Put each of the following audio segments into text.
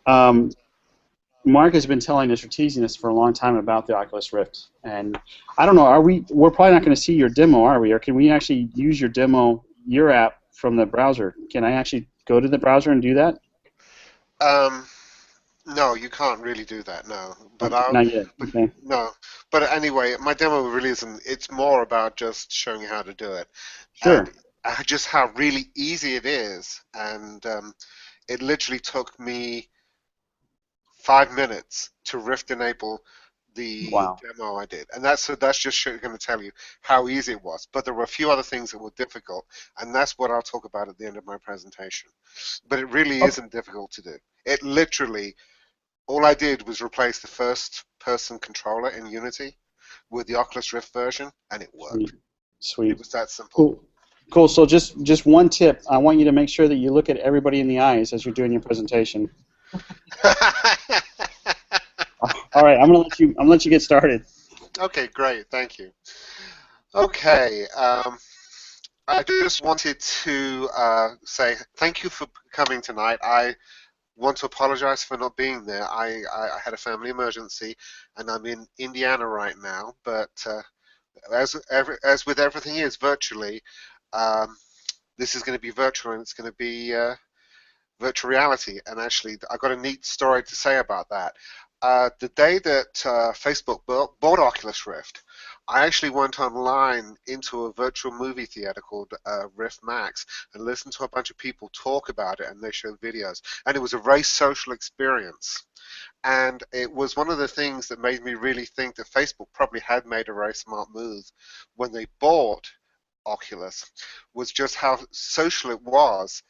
Um, Mark has been telling us or teasing us for a long time about the Oculus Rift, and I don't know. We're probably not going to see your demo, are we? Or can we actually use your demo, your app from the browser? Can I actually go to the browser and do that? Um, no, you can't really do that. No, but Okay, not yet. but Okay. no. But anyway, my demo really isn't. It's more about just showing you how to do it, and Sure. just how really easy it is. And it literally took me 5 minutes to Rift enable the Wow. demo I did, and that's just going to tell you how easy it was. But there were a few other things that were difficult, and that's what I'll talk about at the end of my presentation. But it really Okay. isn't difficult to do. It literally, all I did was replace the first-person controller in Unity with the Oculus Rift version, and it worked. Sweet. It Sweet. was that simple. Cool. Cool. So just one tip. I want you to make sure that you look at everybody in the eyes as you're doing your presentation. All right. I'm gonna let you get started. Okay, great, thank you. Okay, I just wanted to say thank you for coming tonight. I want to apologize for not being there. I had a family emergency and I'm in Indiana right now, but as with everything is virtually, um, this is going to be virtual and it's going to be virtual reality. And actually, I've got a neat story to say about that. The day that Facebook bought Oculus Rift, I actually went online into a virtual movie theater called Rift Max and listened to a bunch of people talk about it, and they showed videos. And it was a very social experience. And it was one of the things that made me really think that Facebook probably had made a very smart move when they bought Oculus, was just how social it was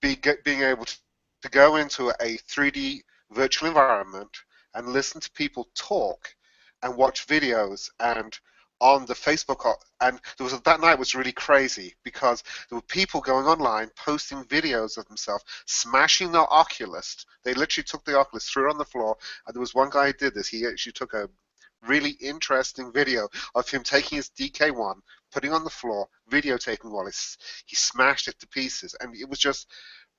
being able to go into a 3D virtual environment and listen to people talk and watch videos and on the Facebook and there was that night was really crazy because there were people going online posting videos of themselves smashing their Oculus. They literally took the Oculus, threw it on the floor, and there was one guy who did this. He actually took a really interesting video of him taking his DK1, putting on the floor, videotaping while he smashed it to pieces, and it was just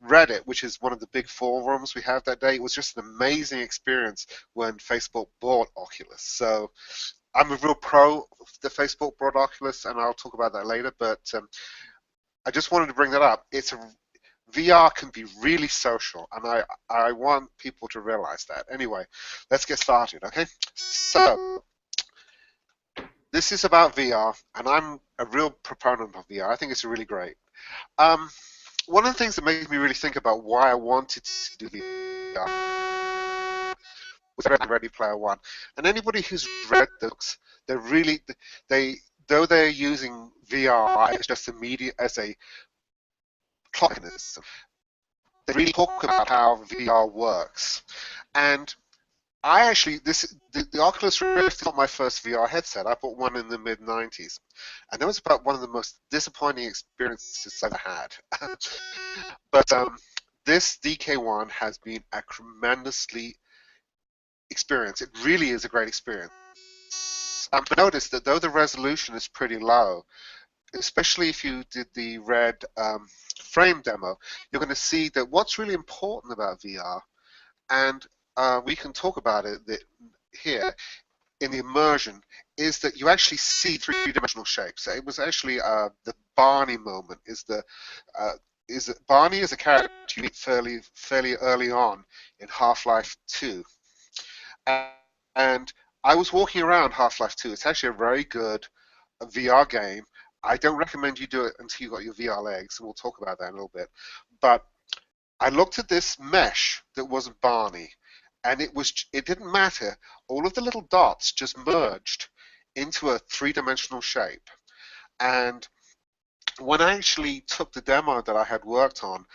Reddit, which is one of the big forums we have that day. It was just an amazing experience when Facebook bought Oculus. So I'm a real pro of the Facebook bought Oculus, and I'll talk about that later. But I just wanted to bring that up. VR can be really social, and I want people to realize that. Anyway, let's get started, okay? So this is about VR, and I'm a real proponent of VR. I think it's really great. Um, One of the things that made me really think about why I wanted to do VR was Ready Player One. And anybody who's read the books, they're really they though they're using VR as just a media as a clock mechanism, they really talk about how VR works. And I actually the Oculus Rift is not my first VR headset. I bought one in the mid '90s, and that was about one of the most disappointing experiences I've had. But this DK1 has been a tremendously experience. It really is a great experience. But notice that though the resolution is pretty low, especially if you did the red frame demo, you're going to see that what's really important about VR, and we can talk about it here in the immersion, is that you actually see three-dimensional shapes. It was actually the Barney moment. Uh, is that Barney is a character you meet fairly early on in Half-Life 2, and I was walking around Half-Life 2. It's actually a very good VR game. I don't recommend you do it until you got your VR legs, and we'll talk about that in a little bit. But I looked at this mesh that wasn't Barney, and it didn't matter. All of the little dots just merged into a three-dimensional shape. And when I actually took the demo that I had worked on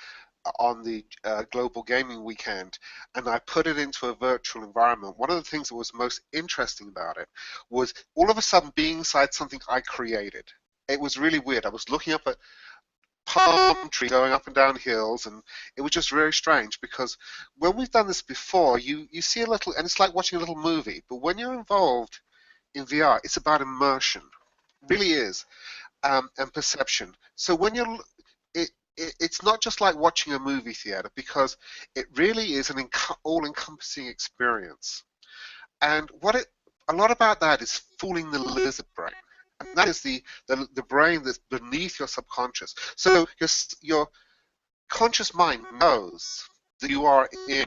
the global gaming weekend, and I put it into a virtual environment, one of the things that was most interesting about it was all of a sudden being inside something I created. It was really weird. I was looking up at palm tree going up and down hills, and it was just very strange because when we've done this before, you see a little, and it's like watching a little movie. But when you're involved in VR, it's about immersion, it really is, and perception. So when you're it, it's not just like watching a movie theater, because it really is an all-encompassing experience. And a lot about that is fooling the lizard brain. And that is the brain that's beneath your subconscious. So your conscious mind knows that you are in a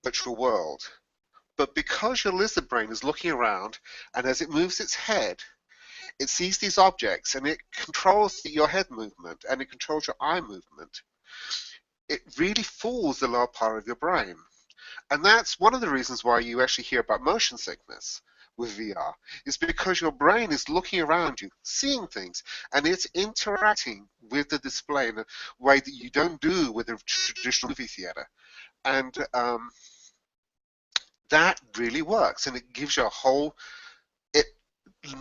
virtual world. But because your lizard brain is looking around, and as it moves its head, it sees these objects, and it controls your head movement, and it controls your eye movement. It really fools the lower part of your brain. And that's one of the reasons why you actually hear about motion sickness with VR, is because your brain is looking around you, seeing things, and it's interacting with the display in a way that you don't do with a traditional movie theater. And that really works, and it gives you a whole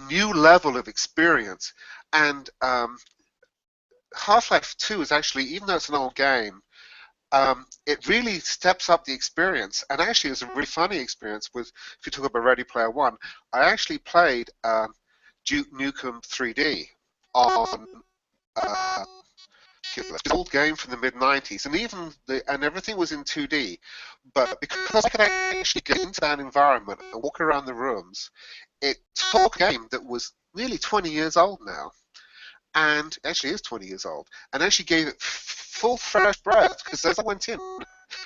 new level of experience. And Half-Life 2 is actually, even though it's an old game, it really steps up the experience. And actually, it was a really funny experience with, if you talk about Ready Player One, I actually played Duke Nukem 3D on Oculus. It's an old game from the mid-90s, and everything was in 2D. But because I could actually get into that environment and walk around the rooms, it took a game that was nearly 20 years old now, and actually is 20 years old, and actually gave it full fresh breath, because as I went in,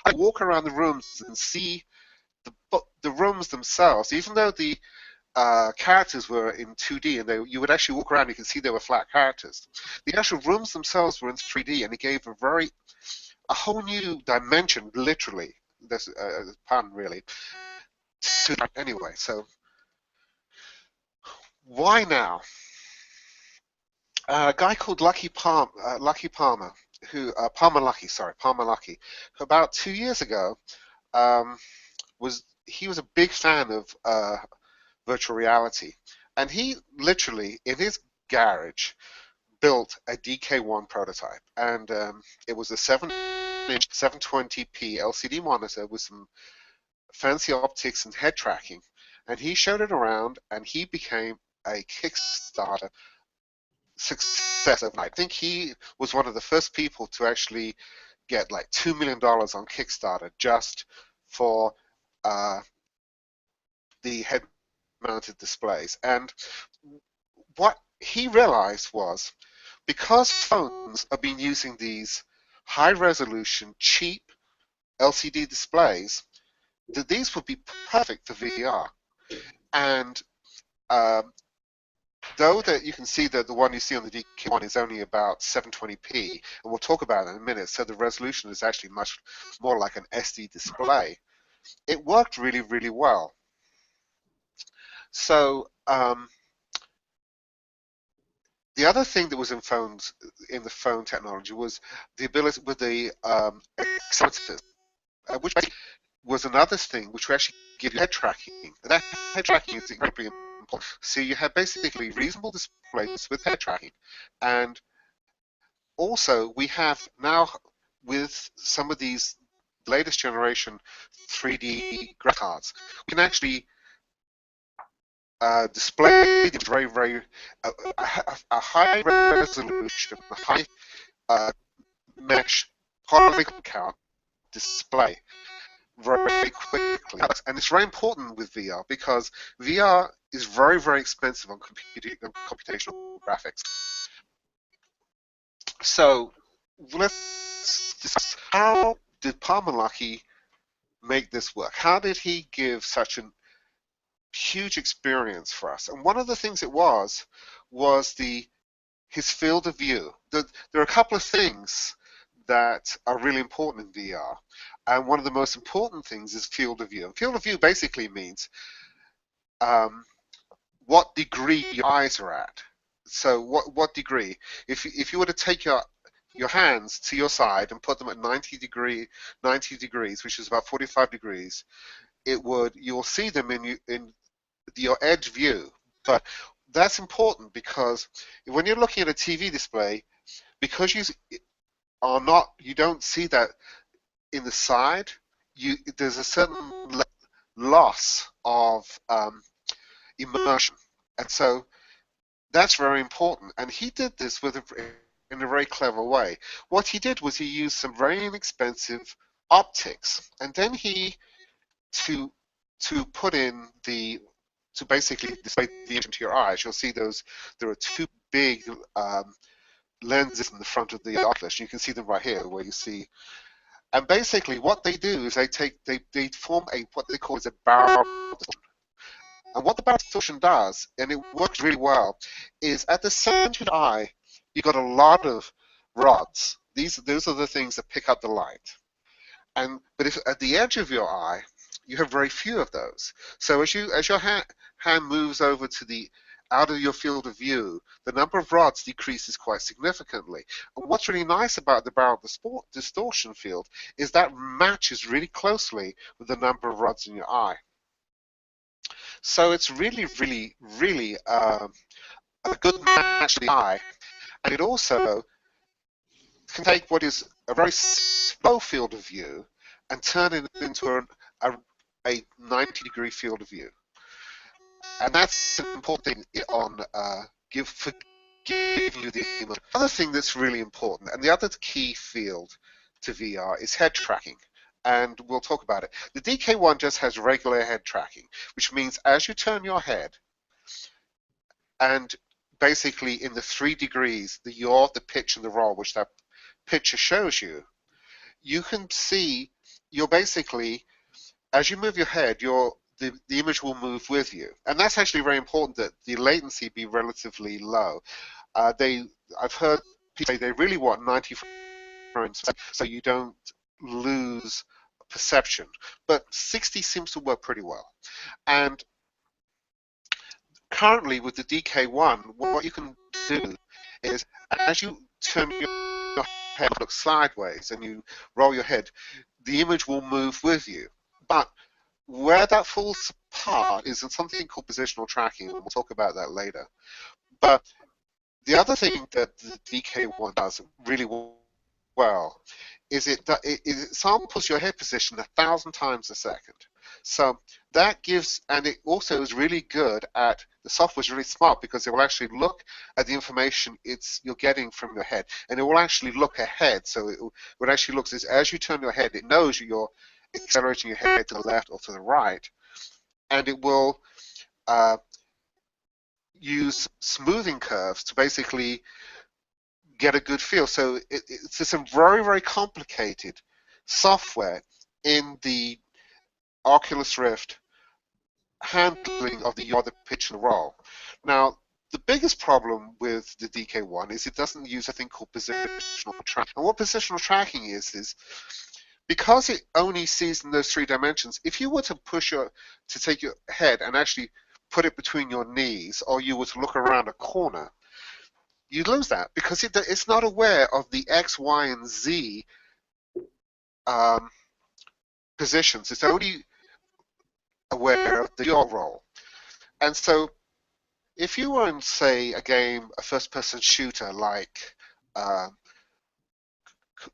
I walk around the rooms and see the rooms themselves, even though the characters were in 2D, and you would actually walk around, you can see they were flat characters. The actual rooms themselves were in 3D, and it gave a whole new dimension, literally. That's a pun, really. Anyway, so why now? A guy called Lucky Palmer, Palmer Lucky, who about 2 years ago was a big fan of virtual reality, and he literally in his garage built a DK1 prototype, and it was a 7-inch 720p LCD monitor with some fancy optics and head tracking, and he showed it around, and he became a Kickstarter success overnight. I think he was one of the first people to actually get like $2 million on Kickstarter just for the head-mounted displays. And what he realized was, because phones have been using these high-resolution, cheap LCD displays, that these would be perfect for VR. And though that you can see that the one you see on the DK1 is only about 720p, and we'll talk about it in a minute, so the resolution is actually much more like an SD display, it worked really, really well. So the other thing that was in the phone technology, was the ability with the accelerometers, which was another thing which would actually give you head tracking. And that head tracking is incredibly important. So you have basically reasonable displays with head tracking. And also we have now, with some of these latest generation 3D graphics cards, we can actually display very, very a high resolution, a high mesh polygon count display very quickly. And it's very important with VR, because VR is very, very expensive on computational graphics. So let's discuss, how did Palmer Luckey make this work? How did he give such a huge experience for us? And one of the things it was his field of view. There are a couple of things that are really important in VR. And one of the most important things is field of view. And field of view basically means what degree your eyes are at. So what degree? If you were to take your hands to your side and put them at 90 degrees, which is about 45 degrees, you'll see them in your edge view. But that's important, because when you're looking at a TV display, because you don't see that in the side, there's a certain loss of immersion, and so that's very important. And he did this with in a very clever way. What he did was he used some very inexpensive optics, and then he to put in the to basically display the image into your eyes. You'll see those. There are two big lenses in the front of the Oculus. You can see them right here, where you see. And basically, what they do is they form a what they call is a barrel distortion. And what the barrel distortion does, and it works really well, is at the center of the eye, you've got a lot of rods. Those are the things that pick up the light. But if at the edge of your eye, you have very few of those. So as your hand moves over to the out of your field of view, the number of rods decreases quite significantly. And what's really nice about the barrel distortion field is that matches really closely with the number of rods in your eye. So it's really, really, really a good match to the eye. And it also can take what is a very slow field of view and turn it into a 90-degree field of view. And that's an important thing on for giving you the image. Another thing that's really important, and the other key field to VR is head tracking. And we'll talk about it. The DK1 just has regular head tracking, which means as you turn your head, and basically in the 3 degrees, the yaw, the pitch, and the roll, which that picture shows you, you can see you're basically, as you move your head, the image will move with you. And that's actually very important that the latency be relatively low. I've heard people say they really want 90 frames so you don't lose perception. But 60 seems to work pretty well. And currently with the DK1, what you can do is as you turn your head, look sideways, and you roll your head, the image will move with you. But where that falls apart is in something called positional tracking, and we'll talk about that later. But the other thing that the DK1 does really well is it samples your head position 1,000 times a second. So that gives, and it also is really good at, the software is really smart because it will actually look at the information you're getting from your head, and it will actually look ahead. So it actually looks as you turn your head, it knows you're accelerating your head to the left or to the right, and it will use smoothing curves to basically get a good feel. So it's some very, very complicated software in the Oculus Rift handling of the yaw, the pitch, and the roll. Now, the biggest problem with the DK1 is it doesn't use a thing called positional tracking. And what positional tracking is because it only sees in those 3 dimensions, if you were to take your head and actually put it between your knees, or you were to look around a corner, you'd lose that because it's not aware of the X, Y, and Z positions. It's only aware of the yaw roll. And so if you were in, say, a first-person shooter like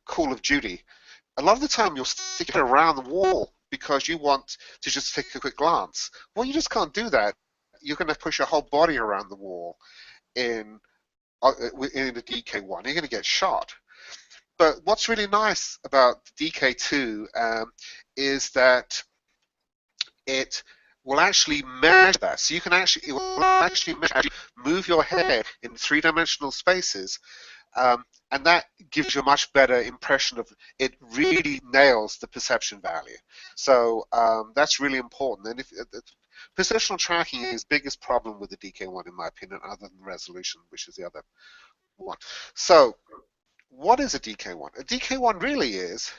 Call of Duty, a lot of the time you'll stick it around the wall because you want to just take a quick glance. Well, you just can't do that. You're going to push your whole body around the wall in the DK1. You're going to get shot. But what's really nice about the DK2 is that it will actually measure that. So it will actually measure, move your head in 3-dimensional spaces, and that gives you a much better impression of it. Really nails the perception value. So that's really important. And positional tracking is the biggest problem with the DK1, in my opinion, other than resolution, which is the other one. So what is a DK1? A DK1 really is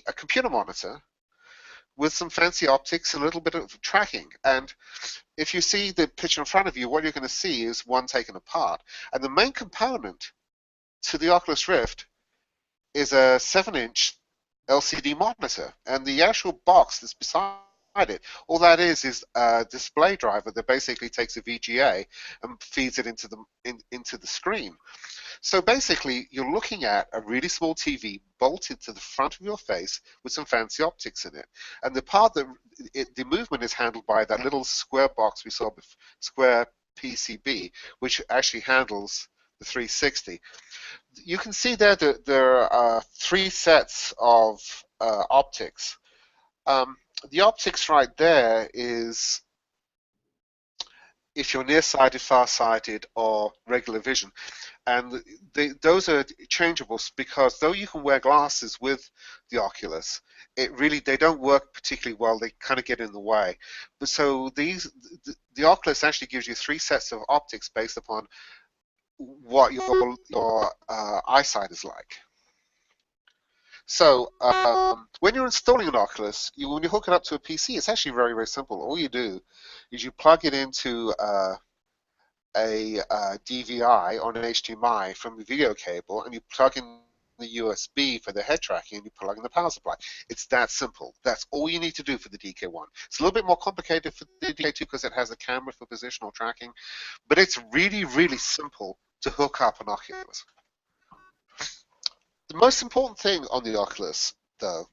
a computer monitor with some fancy optics and a little bit of tracking. And if you see the picture in front of you, what you're going to see is one taken apart. And the main component to the Oculus Rift is a 7-inch LCD monitor. And the actual box that's beside it, all that is a display driver that basically takes a VGA and feeds it into the screen. So basically, you're looking at a really small TV bolted to the front of your face with some fancy optics in it. And the part that the movement is handled by that little square box we saw, square PCB, which actually handles the 360. You can see there that there are three sets of optics. The optics right there is if you're nearsighted, farsighted, or regular vision. And those are changeable because though you can wear glasses with the Oculus, they don't work particularly well. They kind of get in the way. But so the Oculus actually gives you three sets of optics based upon what your eyesight is like. So when you're installing an Oculus, when you hook it up to a PC, it's actually very, very simple. All you do is you plug it into a DVI or an HDMI from the video cable, and you plug in the USB for the head tracking, and you plug in the power supply. It's that simple. That's all you need to do for the DK1. It's a little bit more complicated for the DK2 because it has a camera for positional tracking, but it's really, really simple to hook up an Oculus. The most important thing on the Oculus, though,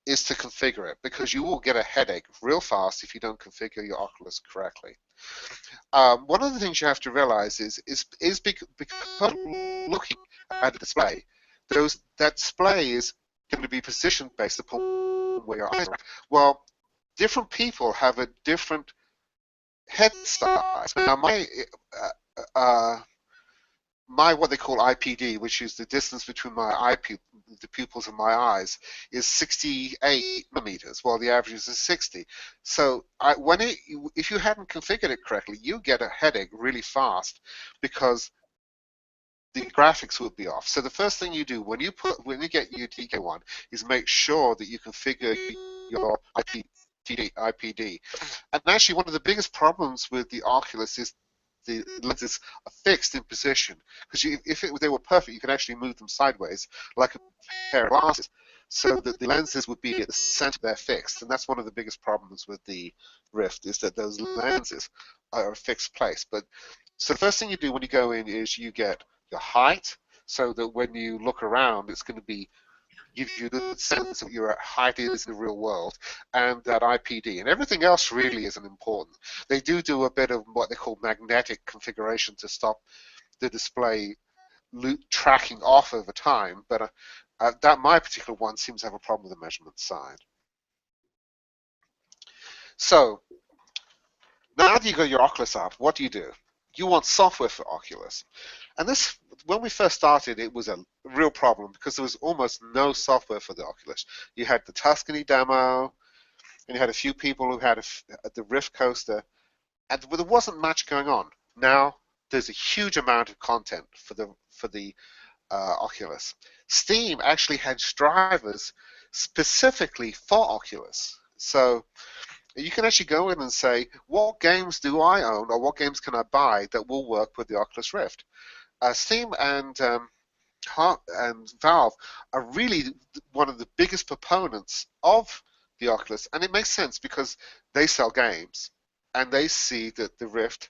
is to configure it, because you will get a headache real fast if you don't configure your Oculus correctly. One of the things you have to realize is because looking at the display, that display is going to be positioned based upon where your eyes are. Well, different people have a different head size. Now, my what they call IPD, which is the distance between the pupils of my eyes, is 68 millimeters, while the average is 60. So if you hadn't configured it correctly, you get a headache really fast because the graphics would be off. So the first thing you do when you get your DK1 is make sure that you configure your IPD. And actually, one of the biggest problems with the Oculus is the lenses are fixed in position, because if they were perfect, you could actually move them sideways like a pair of glasses, so that the lenses would be at the center. They're fixed, and that's one of the biggest problems with the Rift, is that those lenses are a fixed place. But so the first thing you do when you go in is you get your height, so that when you look around, it's going to give you the sense of your height is in the real world, and that IPD, and everything else really isn't important. They do a bit of what they call magnetic configuration to stop the display tracking off over time, but that my particular one seems to have a problem with the measurement side. So now that you got your Oculus up, what do? You want software for Oculus. And this, when we first started, it was a real problem because there was almost no software for the Oculus. You had the Tuscany demo, and you had a few people who had the Rift coaster, and there wasn't much going on. Now there's a huge amount of content for the Oculus. Steam actually had drivers specifically for Oculus, so you can actually go in and say, what games do I own, or what games can I buy that will work with the Oculus Rift? Steam and Valve are really one of the biggest proponents of the Oculus, and it makes sense because they sell games, and they see that the Rift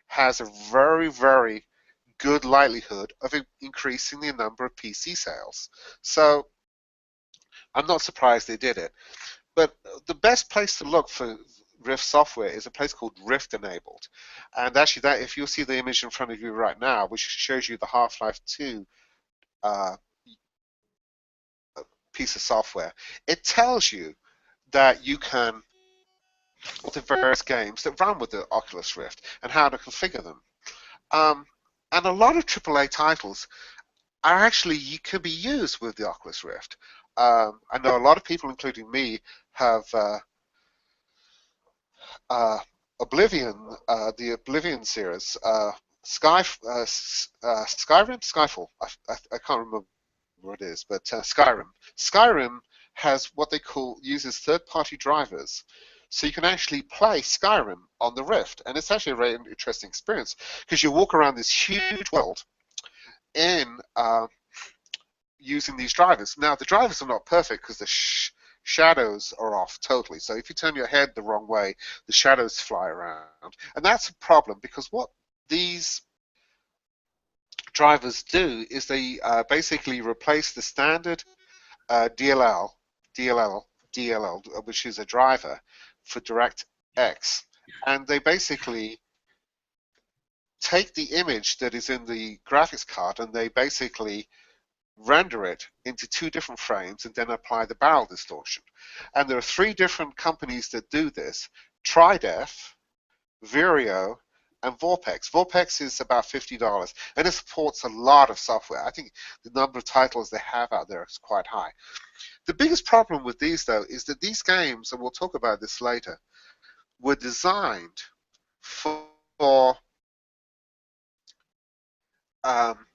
has a very, very good likelihood of increasing the number of PC sales. So I'm not surprised they did it. But the best place to look for Rift software is a place called Rift Enabled. And actually, that if you'll see the image in front of you right now, which shows you the Half-Life 2 piece of software, it tells you that you can the various games that run with the Oculus Rift and how to configure them. And a lot of AAA titles are actually could be used with the Oculus Rift. I know a lot of people, including me, have Oblivion, the Oblivion series, Skyfall. I can't remember what it is, but Skyrim. Skyrim has what they uses third-party drivers, so you can actually play Skyrim on the Rift, and it's actually a very interesting experience because you walk around this huge world in using these drivers. Now, the drivers are not perfect because the shadows are off totally. So if you turn your head the wrong way, the shadows fly around. And that's a problem because what these drivers do is they basically replace the standard DLL, which is a driver for DirectX. And they basically take the image that is in the graphics card and they basically render it into two different frames and then apply the barrel distortion. And there are three different companies that do this: Tridef, Vireo, and Vorpex. Vorpex is about $50, and it supports a lot of software. I think the number of titles they have out there is quite high. The biggest problem with these, though, is that these games, and we'll talk about this later, were designed for um,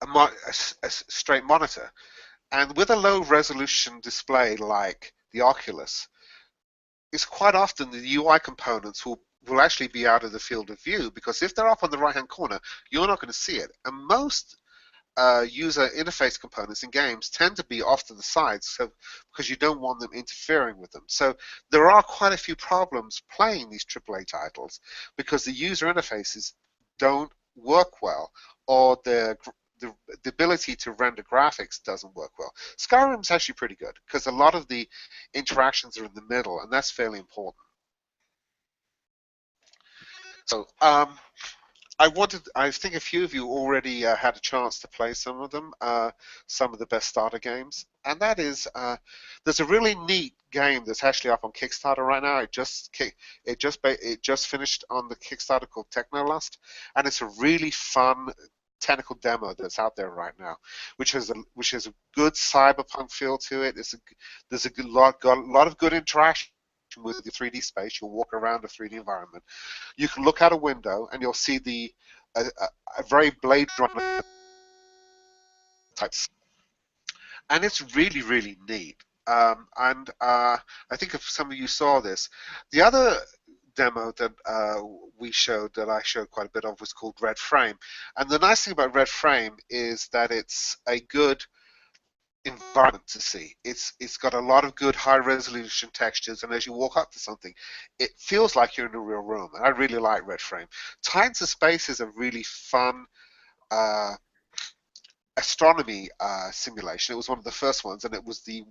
a straight monitor. And with a low resolution display like the Oculus, it's quite often the UI components will actually be out of the field of view, because if they're up on the right hand corner, you're not going to see it. And most user interface components in games tend to be off to the sides, so because you don't want them interfering with them. So there are quite a few problems playing these AAA titles because the user interfaces don't work well, or the ability to render graphics doesn't work well. Skyrim's actually pretty good because a lot of the interactions are in the middle, and that's fairly important. So I think a few of you already had a chance to play some of them, some of the best starter games, and that is there's a really neat game that's actually up on Kickstarter right now. It just finished on the Kickstarter called Technolust, and it's a really fun technical demo that's out there right now, which has a good cyberpunk feel to it. There's got a lot of good interaction with the 3D space. You'll walk around a 3D environment. You can look out a window and you'll see a very Blade Runner type, and it's really, really neat. And I think if some of you saw this, the other demo that I showed quite a bit of was called Red Frame. And the nice thing about Red Frame is that it's a good environment to see. It's got a lot of good high resolution textures, and as you walk up to something, it feels like you're in a real room. And I really like Red Frame. Titans of Space is a really fun astronomy simulation. It was one of the first ones, and it was the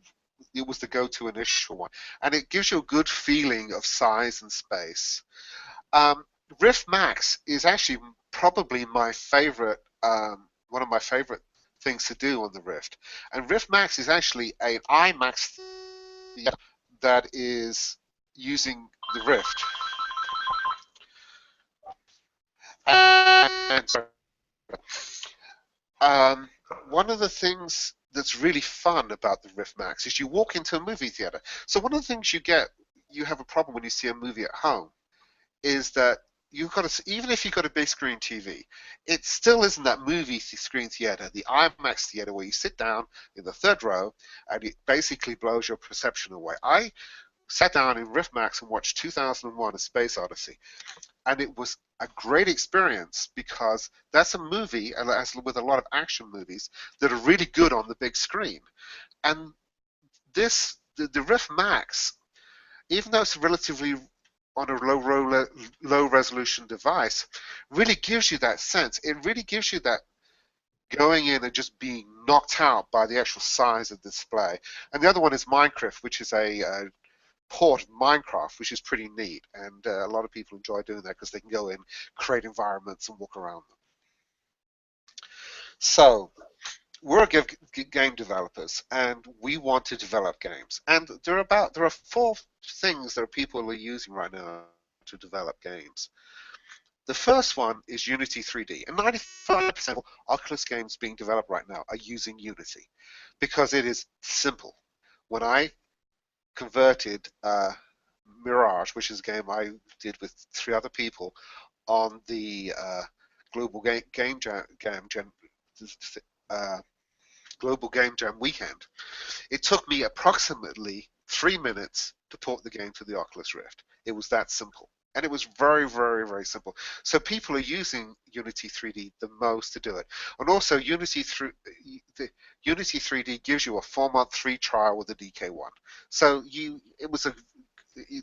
go-to initial one, and it gives you a good feeling of size and space. Rift Max is actually probably my favorite, one of my favorite things to do on the Rift. And Rift Max is actually an IMAX that is using the Rift. And one of the things that's really fun about the Rift Max is you walk into a movie theater. So one of the things you have a problem when you see a movie at home is that even if you've got a big screen TV, it still isn't that movie screen theater, the IMAX theater where you sit down in the third row and it basically blows your perception away. I sat down in Rift Max and watched 2001: A Space Odyssey, and it was a great experience because that's a movie, as with a lot of action movies, that are really good on the big screen. And the Rift Max, even though it's relatively on a low resolution device, really gives you that sense. It really gives you that going in and just being knocked out by the actual size of the display. And the other one is Minecraft, which is a port of Minecraft, which is pretty neat, and a lot of people enjoy doing that because they can go in, create environments, and walk around them. So we're game developers, and we want to develop games. And there are four things that people are using right now to develop games. The first one is Unity 3D, and 95% of Oculus games being developed right now are using Unity because it is simple. When I converted Mirage, which is a game I did with 3 other people on the Global Game Jam weekend. It took me approximately 3 minutes to port the game to the Oculus Rift. It was that simple. And it was very, very, very simple. So people are using Unity 3D the most to do it. And also Unity 3D gives you a 4-month free trial with the DK1. So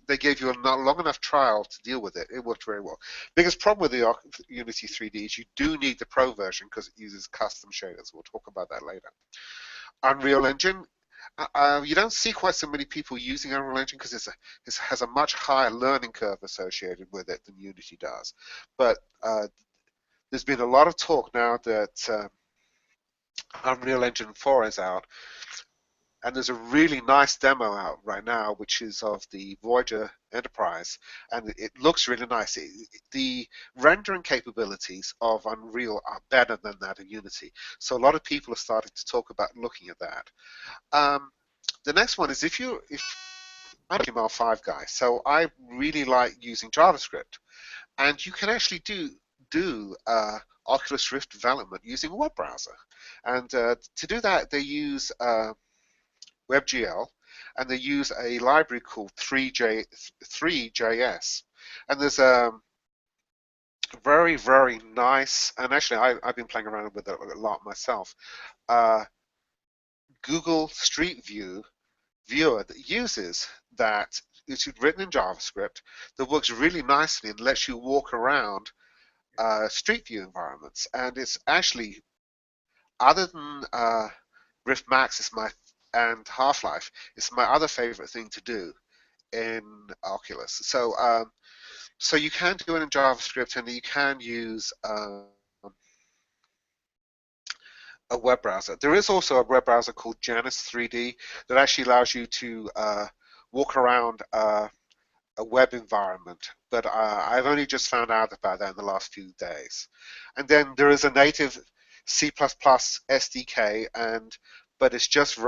they gave you a long enough trial to deal with it. It worked very well. Biggest problem with the Unity 3D is you do need the Pro version because it uses custom shaders. We'll talk about that later. Unreal Engine, you don't see quite so many people using Unreal Engine because it has a much higher learning curve associated with it than Unity does. But there's been a lot of talk now that Unreal Engine 4 is out, and there's a really nice demo out right now, which is of the Voyager Enterprise, and it looks really nice. The rendering capabilities of Unreal are better than that of Unity, so a lot of people are starting to talk about looking at that. The next one is if I'm a HTML5 guy, so I really like using JavaScript, and you can actually do Oculus Rift development using a web browser, and to do that they use WebGL, and they use a library called 3JS. And there's a very, very nice, and actually I've been playing around with it a lot myself, Google Street View viewer that uses that. It's written in JavaScript that works really nicely and lets you walk around Street View environments. And it's actually, other than Rift Max and Half-Life, it's my other favorite thing to do in Oculus. So you can do it in JavaScript, and you can use a web browser. There is also a web browser called Janus 3D that actually allows you to walk around a web environment, but I've only just found out about that in the last few days. And then there is a native C++ SDK, but it's just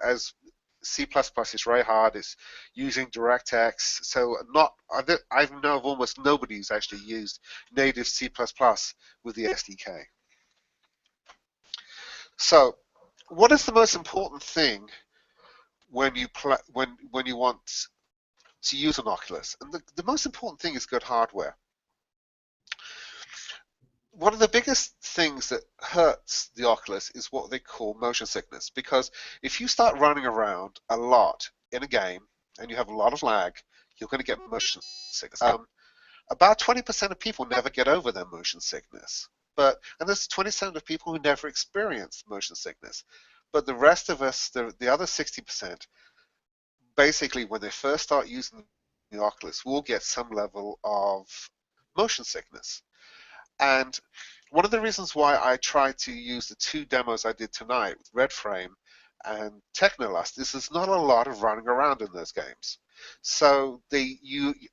as C++ is very hard. It's using DirectX, so I know of almost nobody who's actually used native C++ with the SDK. So, what is the most important thing when you want to use an Oculus? And the most important thing is good hardware. One of the biggest things that hurts the Oculus is what they call motion sickness, because if you start running around a lot in a game and you have a lot of lag, you're going to get motion sickness. About 20% of people never get over their motion sickness, and there's 20% of people who never experience motion sickness. But the rest of us, the other 60%, basically when they first start using the Oculus, will get some level of motion sickness. And one of the reasons why I tried to use the two demos I did tonight with RedFrame and Technolust is there's not a lot of running around in those games. So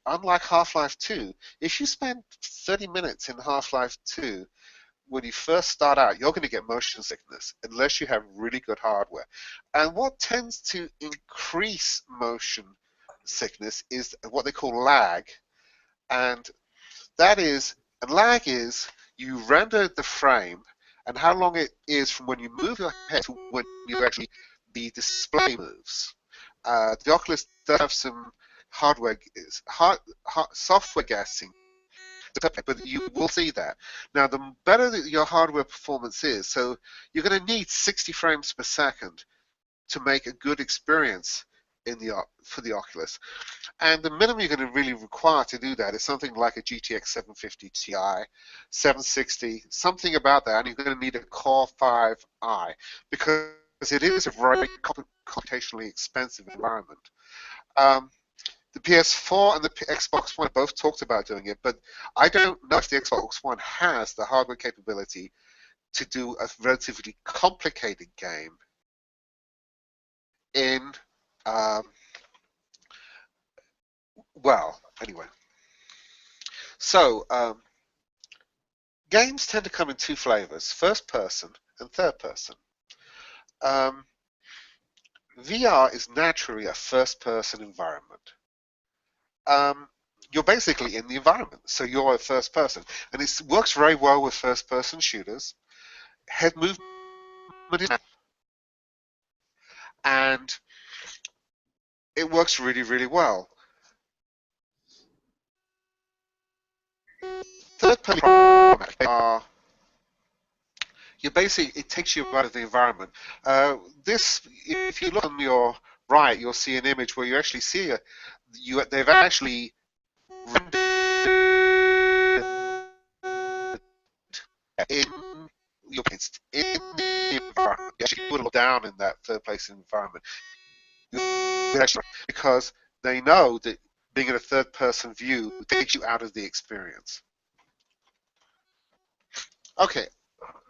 unlike Half-Life 2, if you spend 30 minutes in Half-Life 2, when you first start out, you're going to get motion sickness unless you have really good hardware. And what tends to increase motion sickness is what they call lag. And lag is you render the frame and how long it is from when you move your head to when you actually the display moves. The Oculus does have some software guessing, but you will see that. Now, the better that your hardware performance is, so you're going to need 60 frames per second to make a good experience for the Oculus. And the minimum you're going to really require to do that is something like a GTX 750 Ti, 760, something about that, and you're going to need a Core 5i, because it is a very computationally expensive environment. The PS4 and the Xbox One both talked about doing it, but I don't know if the Xbox One has the hardware capability to do a relatively complicated game in, well, anyway. So, games tend to come in two flavors, first person and third person. VR is naturally a first person environment. You're basically in the environment, so you're a first person. And it works very well with first person shooters. Head movement is, and it works really, really well. Third person are it takes you out of the environment. If you look on your right, you'll see an image where you actually see they've actually rendered in in the environment. You actually put it down in that third person environment. Because they know that being in a third person view takes you out of the experience. Okay,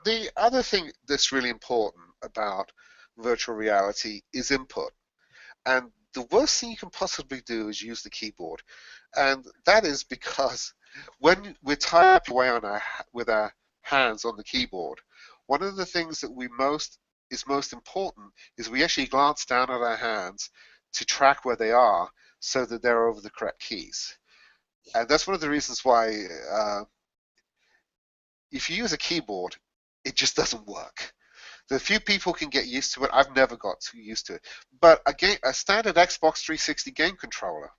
the other thing that's really important about virtual reality is input. And the worst thing you can possibly do is use the keyboard. And that is because when we're typing away with our hands on the keyboard, one of the things that is most important is we actually glance down at our hands to track where they are so that they're over the correct keys. And that's one of the reasons why if you use a keyboard, it just doesn't work. The few people can get used to it. I've never got too used to it. But a standard Xbox 360 game controller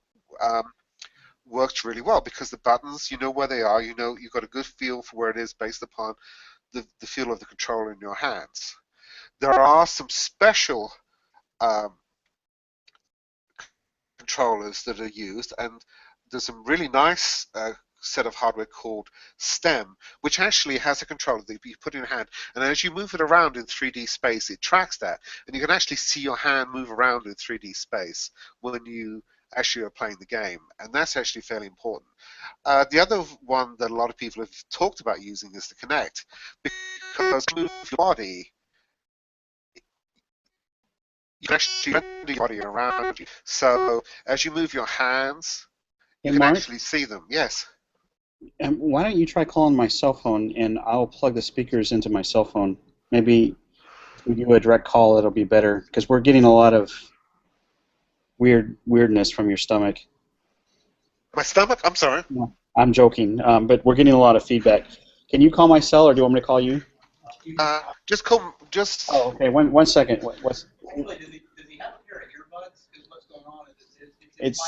um, works really well because the buttons, you know where they are. You know you've got a good feel for where it is based upon the feel of the controller in your hands. There are some special um, controllers that are used, and there's some really nice set of hardware called STEM, which actually has a controller that you put in your hand, and as you move it around in 3D space, it tracks that, and you can actually see your hand move around in 3D space when you actually are playing the game, and that's actually fairly important. The other one that a lot of people have talked about using is the Kinect, because you move your body, you can actually bend your body around you. So as you move your hands, Hey, you can Mark, actually see them. Yes. and why don't you try calling my cell phone, and I'll plug the speakers into my cell phone. Maybe if we do a direct call, it'll be better, because we're getting a lot of weirdness from your stomach. My stomach? I'm sorry. No, I'm joking, but we're getting a lot of feedback. Can you call my cell, or do you want me to call you? Just come. Just. Oh, okay. One second. What's it's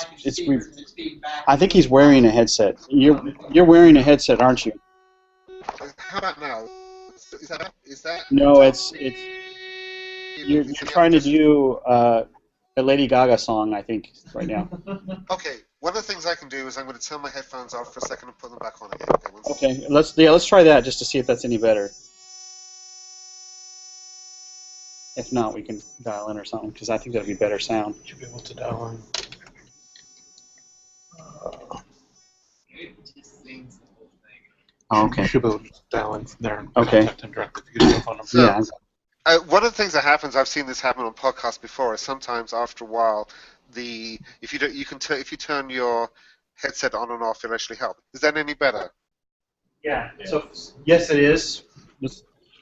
I think he's wearing a headset. You're wearing a headset, aren't you? How about now? Is that No, better? it's you're Is it trying to just do a Lady Gaga song, I think, right now. okay? One of the things I can do is I'm going to turn my headphones off for a second and put them back on again. Okay, one second. Okay, let's try that just to see if that's any better. If not, we can dial in or something, because I think that'd be better sound. You should be able to dial in. Oh, okay. You should be able to dial in there and Okay. contact him directly if you get your phone number. So, Yeah. one of the things that happens, I've seen this happen on podcasts before, is sometimes after a while, if you don't, you can if you turn your headset on and off, it'll actually help. Is that any better? Yeah. So yes, it is.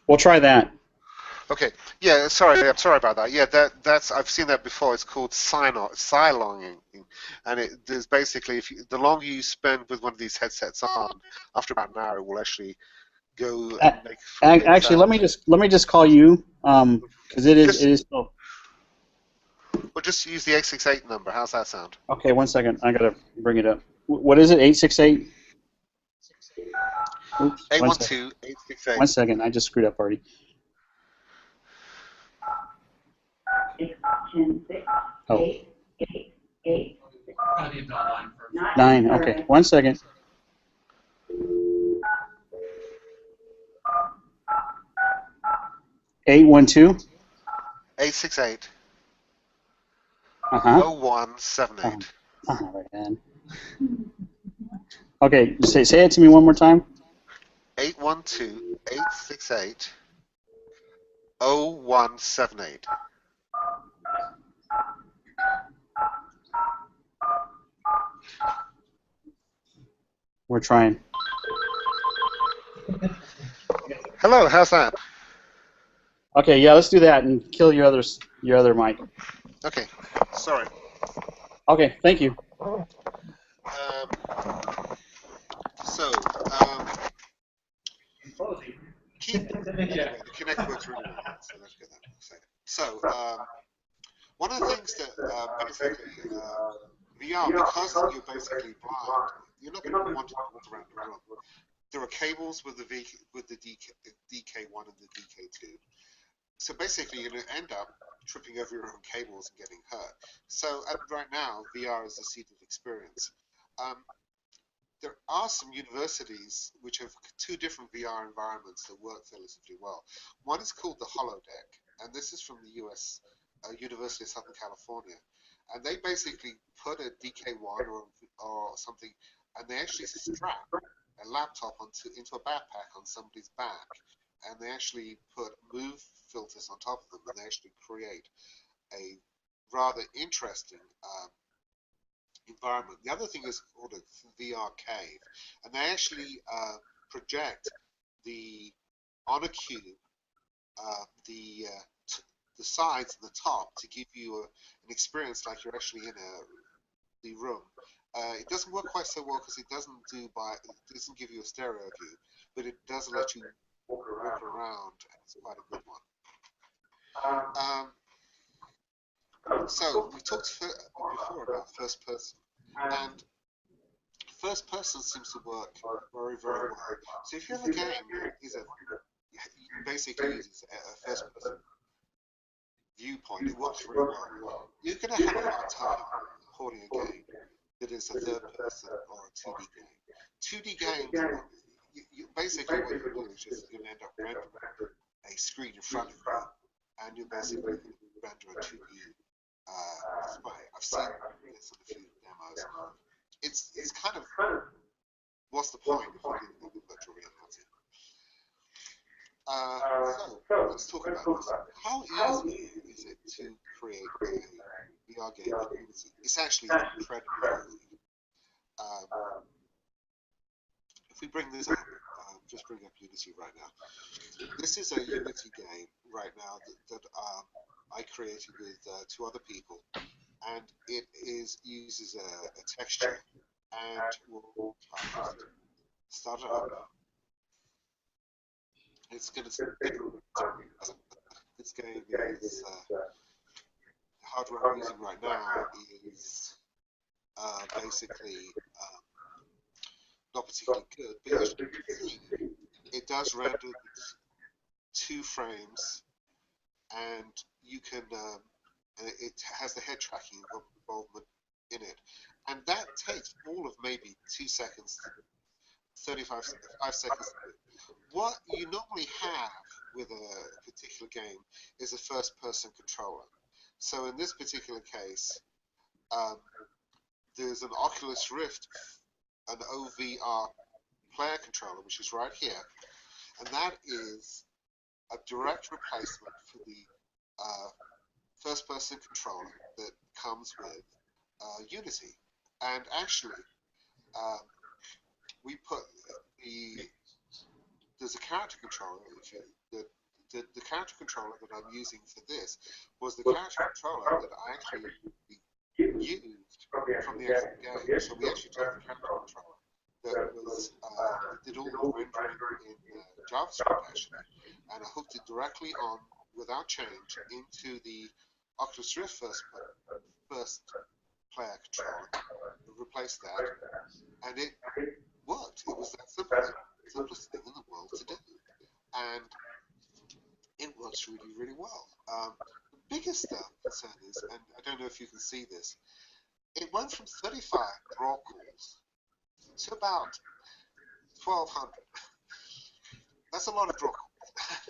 We'll try that. Okay. Yeah. Sorry. I'm sorry about that. Yeah. That's I've seen that before. It's called silonging, and there's basically the longer you spend with one of these headsets on, after about an hour, it will actually go and make Actually, let me just call you, because it is. Oh, or just use the 868 number. How's that sound? okay, one second. I gotta bring it up. What is it? 868. Oops. One second. 812 868. 1 second. I just screwed up already. Oh. 9. Okay. 1 second. Eight 1 2. 868 Uh-huh. 0178. All right, man. Okay, say it to me one more time. 812 868 0178. We're trying. Hello, how's that? Okay, yeah, let's do that and kill your other mic. Okay, sorry. Okay, thank you. So, anyway, the Kinect works really well, so let's get that second. So, one of the things that basically VR, because you're basically blind, you're not going to want to walk around the room. There are cables with the DK1 and the DK2. So basically, you're going to end up tripping over your own cables and getting hurt. So right now, VR is a seated experience. There are some universities which have two different VR environments that work relatively well. One is called the Holodeck, and this is from the US University of Southern California. And they basically put a DK1 or something, and they actually strap a laptop into a backpack on somebody's back, and they actually put move filters on top of them, and they actually create a rather interesting environment. The other thing is called a VR cave, and they actually project on a cube the sides and the top to give you an experience like you're actually in the room. It doesn't work quite so well because it doesn't give you a stereo view, but it does let you walk around, and it's quite a good one. So we talked before about first person, and first person seems to work very, very well. So if you have a game that basically uses a first person viewpoint, it works really well. You're going to have a hard time holding a game that is a third person or a 2D game. 2D games, basically what you do is just you're going to end up rendering a screen in front of you, and you're basically going to render a 2D display. I've seen this in a few demos. It's kind of, what's the point if you didn't have virtual reality? So let's talk about this. How easy is it to create a VR game in Unity? It's actually incredibly easy. If we bring this up, just bring up Unity right now. This is a Unity game right now that I created with 2 other people, and it uses a texture, and we'll start it up. It's going to this game is the hardware I'm using right now is basically not particularly good, but as you can see, it does render 2 frames, and you can it has the head tracking involvement in it, and that takes all of maybe 2 seconds, 5 seconds. What you normally have with a particular game is a first-person controller. So in this particular case, there's an Oculus Rift, an OVR player controller, which is right here, and that is a direct replacement for the first-person controller that comes with Unity. And actually, we put there's a character controller. The character controller that I'm using for this was the character controller that I actually used from the actual game. So we actually took the character controller that was did all the rendering in JavaScript actually, and I hooked it directly on without change into the Oculus Rift first player controller, replaced that, and it worked. It was that simple. The simplest thing in the world to do, and it works really, really well. The biggest concern is, and I don't know if you can see this, it went from 35 draw calls to about 1,200. That's a lot of draw calls.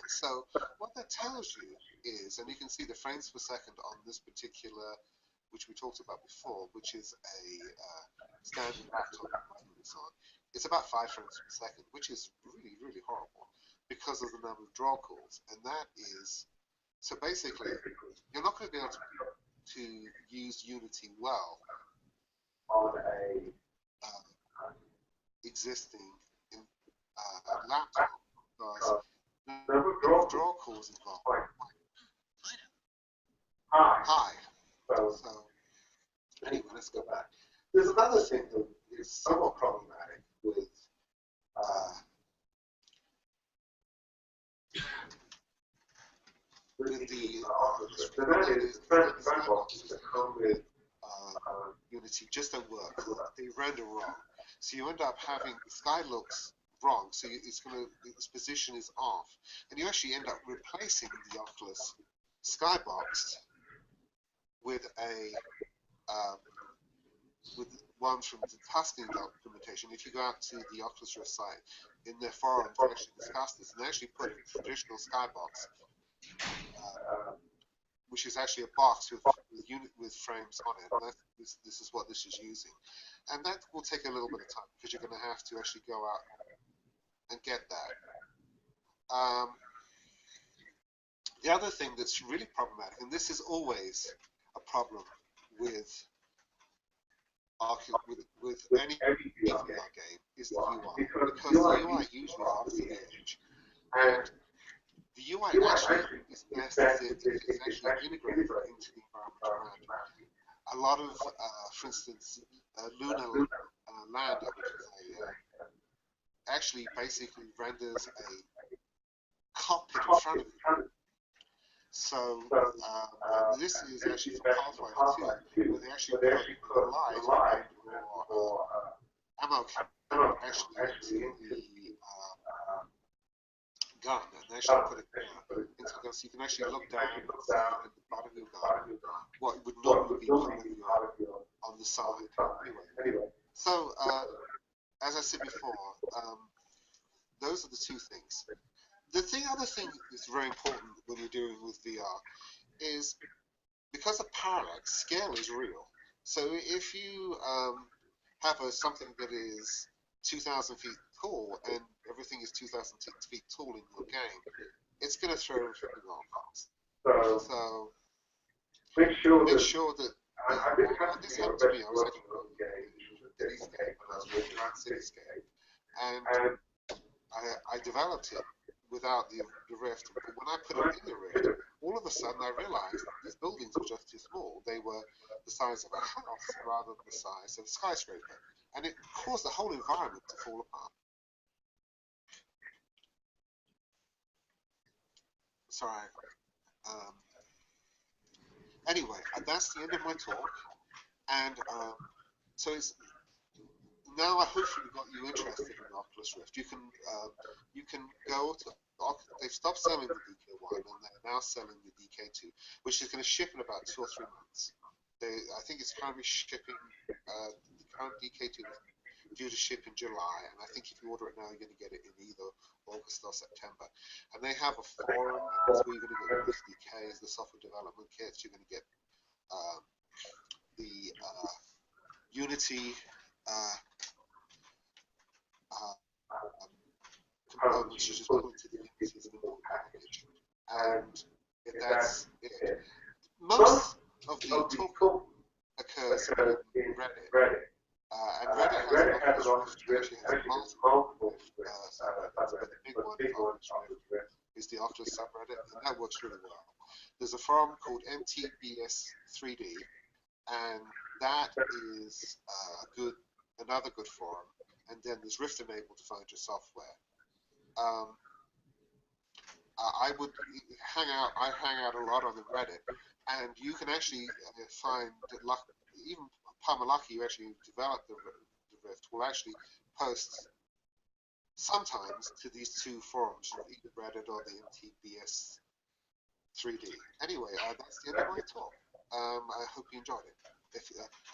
So what that tells you is, and you can see the frames per second on this particular, which we talked about before, which is a standard laptop running this on. It's about 5 frames per second, which is really, really horrible because of the number of draw calls. And that is, so basically, you're not going to be able to use Unity well on a existing laptop because the number of draw calls involved high. So anyway, let's go back. There's another thing that is somewhat problematic with the Oculus Rift, that is the skyboxes that come with Unity just don't work. They render wrong. So you end up having the sky looks wrong, so its position is off, and you actually end up replacing the Oculus skybox with with one from the Tuscan implementation. If you go out to the Oculus Rift site, in their forum, they actually discuss this, and they actually put a traditional skybox, which is actually a box with frames on it. And this is what this is using. and that will take a little bit of time because you're going to have to actually go out and get that. The other thing that's really problematic, and this is always a problem with any VR game, is the UI, because the UI usually hard to the edge, and the UI actually is best if it's actually integrated into the environment around it. A lot of, for instance, Lunar Lander, which is actually basically renders a cockpit in front of you. So this is actually from Pathfinder 2, where they actually put a light or ammo can actually into the gun, and actually put it into the gun, so you can actually look down and see at the bottom of your gun what would normally be part of your on the side. Anyway, so as I said before, those are the two things. The other thing that's very important when you're doing with VR is because of parallax, scale is real. So if you have something that is 2,000 feet tall and everything is 2,000 feet tall in your game, it's going to throw everything off. So make sure that this happened to me. I was actually in Cityscape when I was walking around Cityscape, and I developed it without the Rift, but when I put it in the Rift, all of a sudden I realized these buildings were just too small. They were the size of a house rather than the size of a skyscraper, and it caused the whole environment to fall apart. Sorry. Anyway, that's the end of my talk, and so it's now I hopefully got you interested in Oculus Rift. You can go to they've stopped selling the DK1 and they're now selling the DK2, which is going to ship in about 2 or 3 months. I think it's currently shipping. The current DK2 is due to ship in July, and I think if you order it now, you're going to get it in either August or September. And they have a forum, and that's where you're going to get the SDKs, the software development kits. You're going to get the Unity components. You just put into the Unity as an import package, and that's it. Most of the talk occurs in Reddit. And Reddit has an Oculus Rift, which actually has multiple subreddits, but the big one for Oculus Rift is the Oculus subreddit, and that works really well. There's a forum called MTBS3D, and that is another good forum. And then there's Rift Enable to find your software. I would hang out. I hang out a lot on the Reddit, and you can actually find that even Pamalaki, who actually developed the Rift, will actually post sometimes to these two forums, either Reddit or the MTBS 3D. Anyway, that's the end of my talk. I hope you enjoyed it.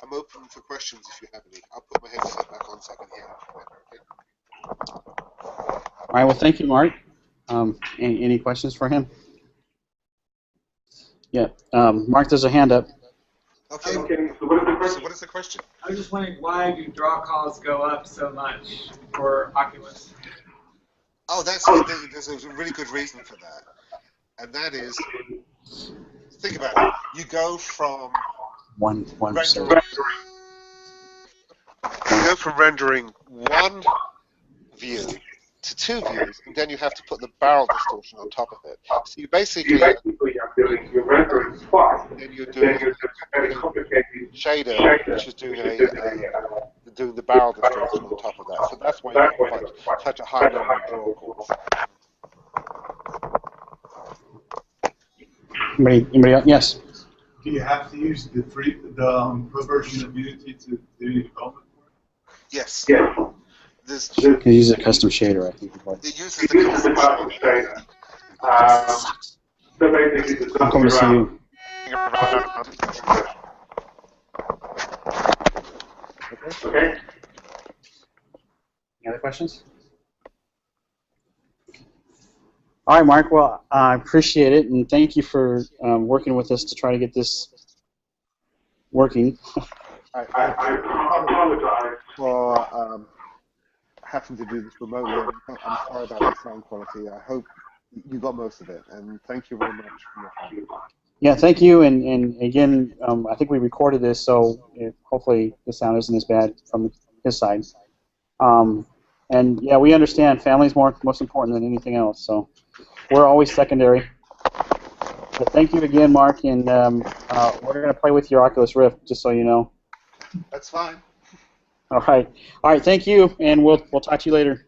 I'm open for questions if you have any. I'll put my headset back on so I can hear you. Okay. All right. Well, thank you, Mark. Any questions for him? Yeah. Mark, there's a hand up. Okay. So what is the question? I was just wondering, why do draw calls go up so much for Oculus? Oh, there's a really good reason for that, and that is, think about it. You go from rendering one view to 2 views, and then you have to put the barrel distortion on top of it. So you basically are you're rendering twice, and you're doing a very complicated shader, which is doing the barrel distortion on top of that. So that's why you get such a high number of draw calls. Anybody else? Yes. Do you have to use the pro version of Unity to do development for it? Yes. You can use a custom shader, I think. It uses the custom shader. So basically, I'm coming to see you. Okay. Any other questions? All right, Mark. Well, I appreciate it, and thank you for working with us to try to get this working. I apologize. for having to do this remotely. I'm sorry about the sound quality. I hope you got most of it, and thank you very much for your time. Yeah, thank you, and again, I think we recorded this, so hopefully the sound isn't as bad from his side. And yeah, we understand family's most important than anything else, so we're always secondary. But thank you again, Mark, and we're going to play with your Oculus Rift, just so you know. That's fine. All right, thank you, and we'll talk to you later.